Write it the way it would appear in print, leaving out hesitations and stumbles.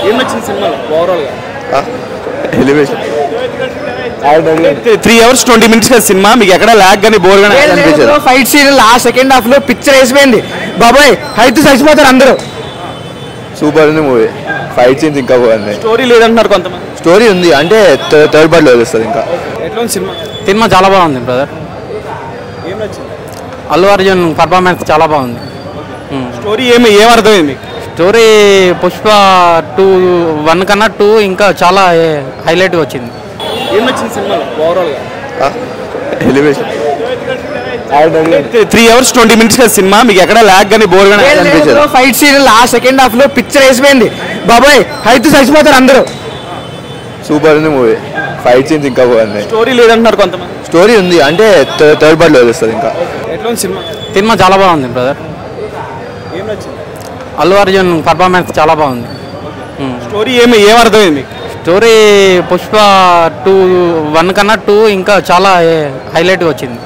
ఏం నచ్చింది సినిమాలో ఓవరాల్గా? ఎలివేషన్ 3 hours 20 minutes కదా సినిమా, మీకు ఎక్కడ ల్యాగ్ కానీ బోర్ కానీ అనిపించదు? Fight scene last second half లో పిక్చర్ వేసిపోయింది బాబాయ్, అయితే చచ్చిపోతారు అందరూ. సూపర్ ఉంది మూవీ, ఫైట్ సీన్స్ ఇంకా బాగుంది. స్టోరీ లేదంటున్నారు కొంతమంది. స్టోరీ ఉంది అంటే థర్డ్ పార్ట్లో వస్తుంది. ఇంకా ఎట్లా ఉంది సినిమా? సినిమా చాలా బాగుంది బ్రదర్. ఏం నచ్చింది? అల్లు అర్జున్ పర్ఫార్మెన్స్ చాలా బాగుంది. స్టోరీ ఏమర్థమైంది మీకు? స్టోరీ పుష్ప 1 కన్నా 2 ఇంకా చాలా హైలైట్గా వచ్చింది. ఏం నచ్చింది సినిమాలో ఓవరాల్గా? ఎలివేషన్ 3 hours 20 minutes కదా సినిమా, మీకు ఎక్కడ ల్యాగ్ కానీ బోర్ కానీ అనిపించదు? Fight scene last second half లో పిక్చర్ వేసిపోయింది బాబాయ్, అయితే చచ్చిపోతారు అందరూ. సూపర్ ఉంది మూవీ, ఫైట్ సీన్స్ ఇంకా బాగుంది. స్టోరీ లేదంటున్నారు కొంతమంది. స్టోరీ ఉంది అంటే థర్డ్ పార్ట్లో వస్తుంది. ఇంకా ఎట్లా ఉంది సినిమా? సినిమా చాలా బాగుంది బ్రదర్. ఏం నచ్చింది? అల్లు అర్జున్ పర్ఫార్మెన్స్ చాలా బాగుంది. స్టోరీ ఏమర్థమైంది మీకు? స్టోరీ పుష్ప 1 కన్నా 2 ఇంకా చాలా హైలైట్గా వచ్చింది.